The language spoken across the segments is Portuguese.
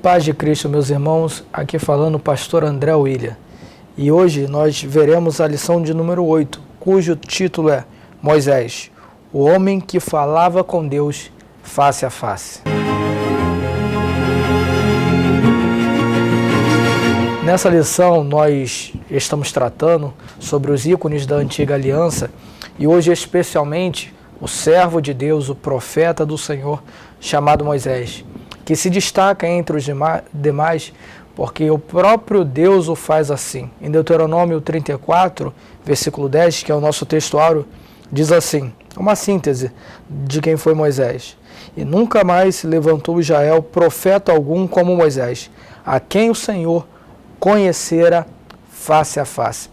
paz de Cristo, meus irmãos, aqui falando o pastor André William. E hoje nós veremos a lição de número 8, cujo título é Moisés, o homem que falava com Deus face a face. Nessa lição nós estamos tratando sobre os ícones da antiga aliança e hoje especialmente o servo de Deus, o profeta do Senhor, chamado Moisés, que se destaca entre os demais porque o próprio Deus o faz assim. Em Deuteronômio 34, versículo 10, que é o nosso textuário, diz assim, uma síntese de quem foi Moisés. E nunca mais se levantou Israel profeta algum como Moisés, a quem o Senhor conhecera face a face.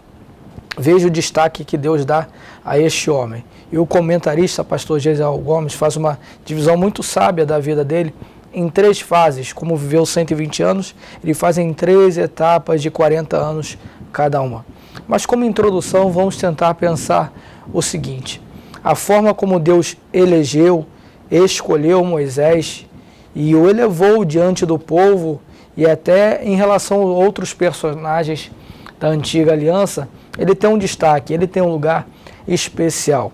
Veja o destaque que Deus dá a este homem. E o comentarista, pastor Gesiel Gomes, faz uma divisão muito sábia da vida dele em 3 fases. Como viveu 120 anos, ele faz em 3 etapas de 40 anos cada uma. Mas como introdução, vamos tentar pensar o seguinte: a forma como Deus elegeu, escolheu Moisés e o elevou diante do povo, e até em relação a outros personagens da antiga aliança, ele tem um destaque, ele tem um lugar especial.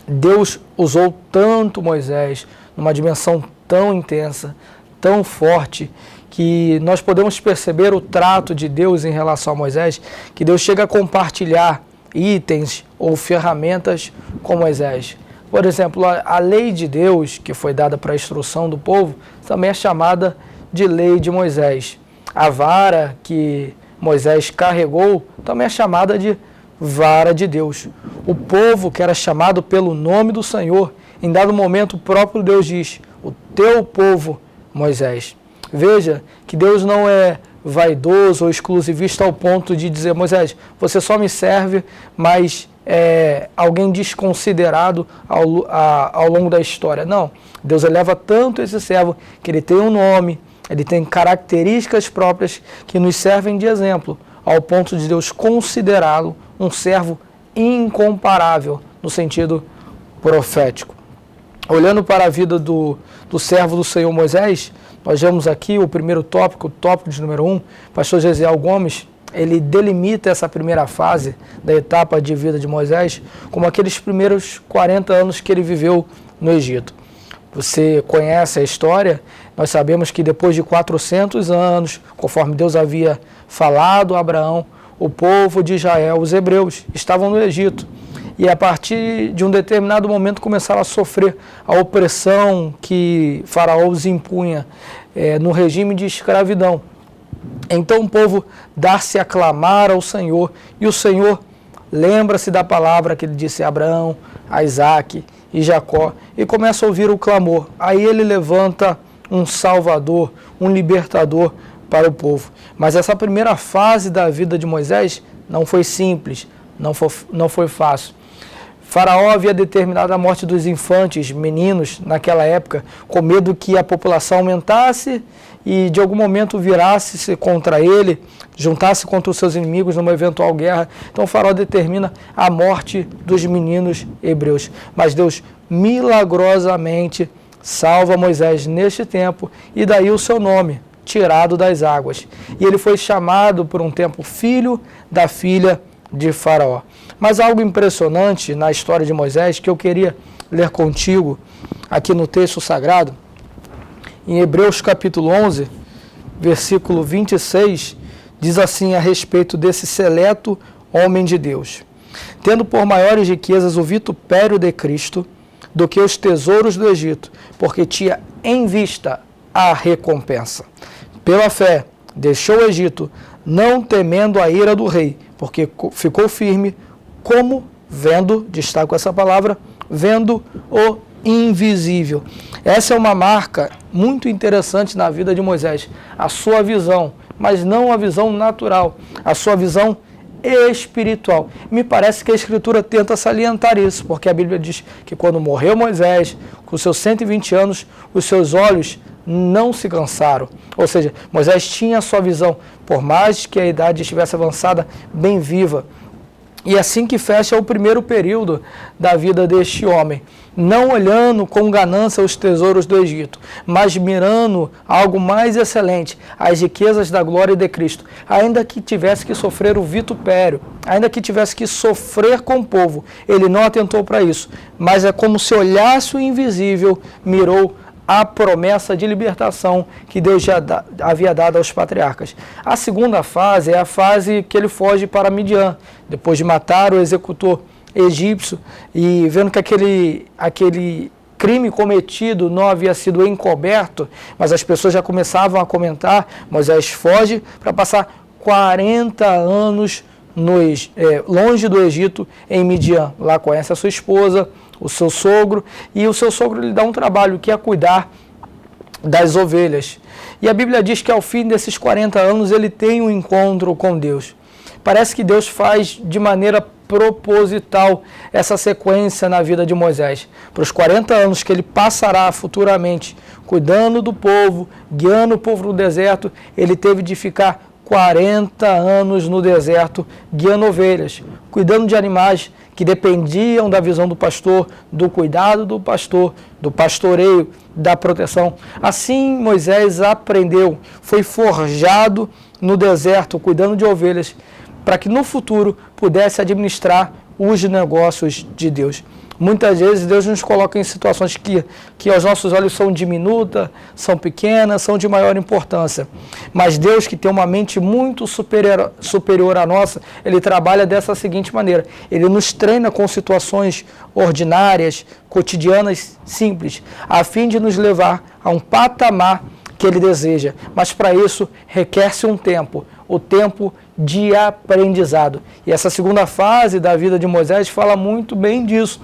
Deus usou tanto Moisés numa dimensão tão intensa, tão forte, que nós podemos perceber o trato de Deus em relação a Moisés, que Deus chega a compartilhar itens ou ferramentas com Moisés. Por exemplo, a lei de Deus, que foi dada para a instrução do povo, também é chamada de lei de Moisés. A vara que Moisés carregou também é chamada de vara de Deus. O povo que era chamado pelo nome do Senhor, em dado momento o próprio Deus diz, o teu povo, Moisés. Veja que Deus não é vaidoso ou exclusivista ao ponto de dizer, Moisés, você só me serve, mas é alguém desconsiderado ao longo da história. Não, Deus eleva tanto esse servo que ele tem um nome, ele tem características próprias que nos servem de exemplo, ao ponto de Deus considerá-lo um servo incomparável no sentido profético. Olhando para a vida do servo do Senhor Moisés, nós vemos aqui o primeiro tópico, o tópico de número 1, pastor Gesiel Gomes, ele delimita essa primeira fase da etapa de vida de Moisés como aqueles primeiros 40 anos que ele viveu no Egito. Você conhece a história, nós sabemos que depois de 400 anos, conforme Deus havia falado a Abraão, o povo de Israel, os hebreus, estavam no Egito. E a partir de um determinado momento começaram a sofrer a opressão que Faraó os impunha no regime de escravidão. Então o povo dá-se a clamar ao Senhor, e o Senhor lembra-se da palavra que ele disse a Abraão, a Isaque e Jacó, e começa a ouvir o clamor. Aí ele levanta um salvador, um libertador para o povo. Mas essa primeira fase da vida de Moisés não foi simples, não foi fácil. Faraó havia determinado a morte dos infantes, meninos, naquela época, com medo que a população aumentasse e de algum momento virasse-se contra ele, juntasse contra os seus inimigos numa eventual guerra. Então o Faraó determina a morte dos meninos hebreus. Mas Deus milagrosamente salva Moisés neste tempo e daí o seu nome, tirado das águas. E ele foi chamado por um tempo filho da filha de Faraó. Mas algo impressionante na história de Moisés que eu queria ler contigo aqui no texto sagrado, em Hebreus capítulo 11, versículo 26, diz assim a respeito desse seleto homem de Deus: tendo por maiores riquezas o vitupério de Cristo do que os tesouros do Egito, porque tinha em vista a recompensa. Pela fé, deixou o Egito, não temendo a ira do rei, porque ficou firme, como vendo, destaco essa palavra, vendo o invisível. Essa é uma marca muito interessante na vida de Moisés, a sua visão, mas não a visão natural, a sua visão espiritual. Me parece que a Escritura tenta salientar isso, porque a Bíblia diz que quando morreu Moisés, com seus 120 anos, os seus olhos não se cansaram. Ou seja, Moisés tinha a sua visão, por mais que a idade estivesse avançada, bem viva. E assim que fecha o primeiro período da vida deste homem, não olhando com ganância os tesouros do Egito, mas mirando algo mais excelente, as riquezas da glória de Cristo. Ainda que tivesse que sofrer o vitupério, ainda que tivesse que sofrer com o povo, ele não atentou para isso, mas é como se olhasse o invisível, mirou a promessa de libertação que Deus já havia dado aos patriarcas. A segunda fase é a fase que ele foge para Midian, depois de matar o executor egípcio e vendo que aquele crime cometido não havia sido encoberto, mas as pessoas já começavam a comentar, Moisés foge para passar 40 anos longe do Egito, em Midian. Lá conhece a sua esposa, o seu sogro, e o seu sogro lhe dá um trabalho que é cuidar das ovelhas. E a Bíblia diz que ao fim desses 40 anos ele tem um encontro com Deus. Parece que Deus faz de maneira proposital essa sequência na vida de Moisés. Para os 40 anos que ele passará futuramente cuidando do povo, guiando o povo no deserto, ele teve de ficar 40 anos no deserto guiando ovelhas, cuidando de animais que dependiam da visão do pastor, do cuidado do pastor, do pastoreio, da proteção. Assim Moisés aprendeu, foi forjado no deserto, cuidando de ovelhas, para que no futuro pudesse administrar os negócios de Deus. Muitas vezes Deus nos coloca em situações que aos nossos olhos são diminutas, são pequenas, são de maior importância. Mas Deus, que tem uma mente muito superior à nossa, Ele trabalha dessa seguinte maneira. Ele nos treina com situações ordinárias, cotidianas, simples, a fim de nos levar a um patamar que Ele deseja. Mas para isso requer-se um tempo, o tempo de aprendizado. E essa segunda fase da vida de Moisés fala muito bem disso.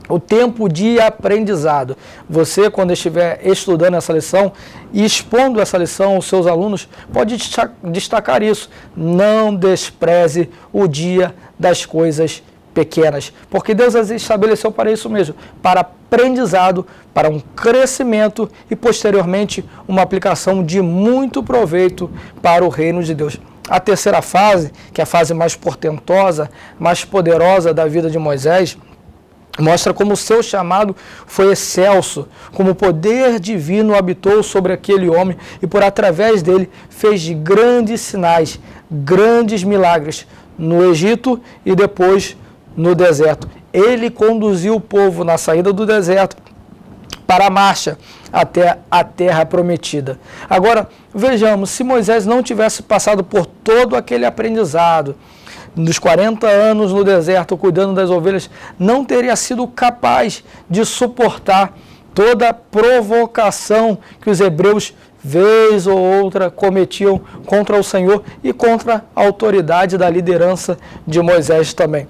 O tempo de aprendizado. Você, quando estiver estudando essa lição e expondo essa lição aos seus alunos, pode destacar isso. Não despreze o dia das coisas pequenas, porque Deus as estabeleceu para isso mesmo, para aprendizado, para um crescimento e, posteriormente, uma aplicação de muito proveito para o reino de Deus. A terceira fase, que é a fase mais portentosa, mais poderosa da vida de Moisés, mostra como o seu chamado foi excelso, como o poder divino habitou sobre aquele homem e por através dele fez grandes sinais, grandes milagres no Egito e depois no deserto. Ele conduziu o povo na saída do deserto para a marcha até a terra prometida. Agora, vejamos, se Moisés não tivesse passado por todo aquele aprendizado, nos 40 anos no deserto, cuidando das ovelhas, não teria sido capaz de suportar toda a provocação que os hebreus, vez ou outra, cometiam contra o Senhor e contra a autoridade da liderança de Moisés também.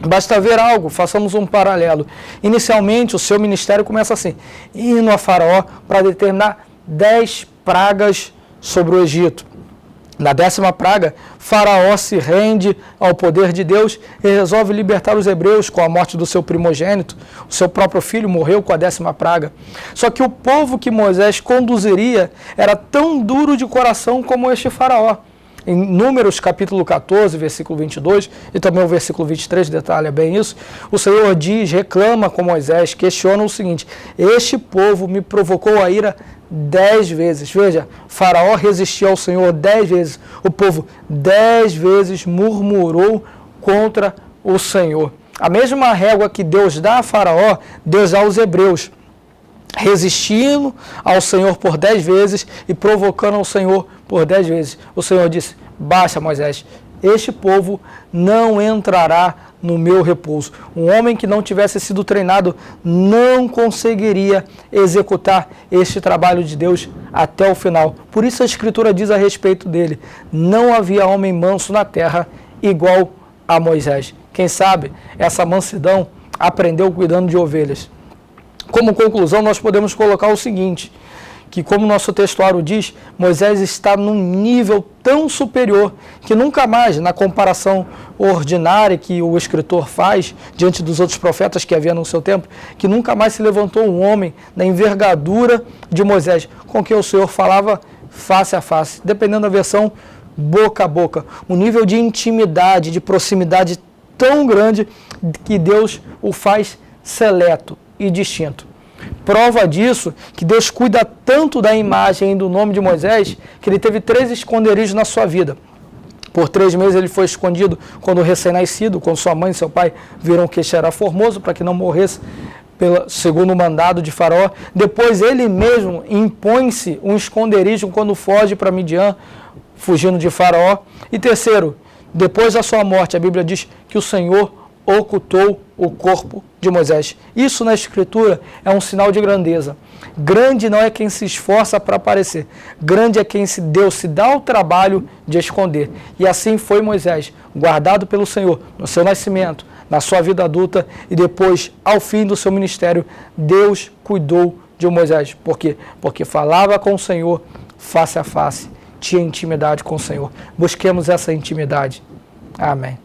Basta ver algo, façamos um paralelo. Inicialmente, o seu ministério começa assim, indo a Faraó para determinar 10 pragas sobre o Egito. Na 10ª praga, Faraó se rende ao poder de Deus e resolve libertar os hebreus com a morte do seu primogênito. O seu próprio filho morreu com a 10ª praga. Só que o povo que Moisés conduziria era tão duro de coração como este Faraó. Em Números capítulo 14, versículo 22, e também o versículo 23 detalha bem isso, o Senhor diz, reclama com Moisés, questiona o seguinte: este povo me provocou a ira 10 vezes. Veja, Faraó resistiu ao Senhor 10 vezes. O povo 10 vezes murmurou contra o Senhor. A mesma régua que Deus dá a Faraó, Deus dá aos hebreus, resistindo ao Senhor por 10 vezes e provocando ao Senhor por 10 vezes. O Senhor disse: baixa, Moisés, este povo não entrará no meu repouso. Um homem que não tivesse sido treinado não conseguiria executar este trabalho de Deus até o final. Por isso a Escritura diz a respeito dele: não havia homem manso na terra igual a Moisés. Quem sabe essa mansidão aprendeu cuidando de ovelhas. Como conclusão, nós podemos colocar o seguinte, que como nosso textuário diz, Moisés está num nível tão superior que nunca mais, na comparação ordinária que o escritor faz diante dos outros profetas que havia no seu tempo, que nunca mais se levantou um homem na envergadura de Moisés, com quem o Senhor falava face a face, dependendo da versão, boca a boca. Um nível de intimidade, de proximidade tão grande que Deus o faz seleto e distinto. Prova disso que Deus cuida tanto da imagem e do nome de Moisés que ele teve 3 esconderijos na sua vida. Por 3 meses ele foi escondido quando recém-nascido, quando sua mãe e seu pai viram que este era formoso, para que não morresse segundo o mandado de Faraó. Depois ele mesmo impõe-se um esconderijo quando foge para Midian, fugindo de Faraó. E terceiro, depois da sua morte, a Bíblia diz que o Senhor ocultou o corpo de Moisés. Isso na Escritura é um sinal de grandeza. Grande não é quem se esforça para aparecer, grande é quem Deus se dá o trabalho de esconder. E assim foi Moisés, guardado pelo Senhor no seu nascimento, na sua vida adulta e depois, ao fim do seu ministério, Deus cuidou de Moisés. Por quê? Porque falava com o Senhor face a face, tinha intimidade com o Senhor. Busquemos essa intimidade. Amém.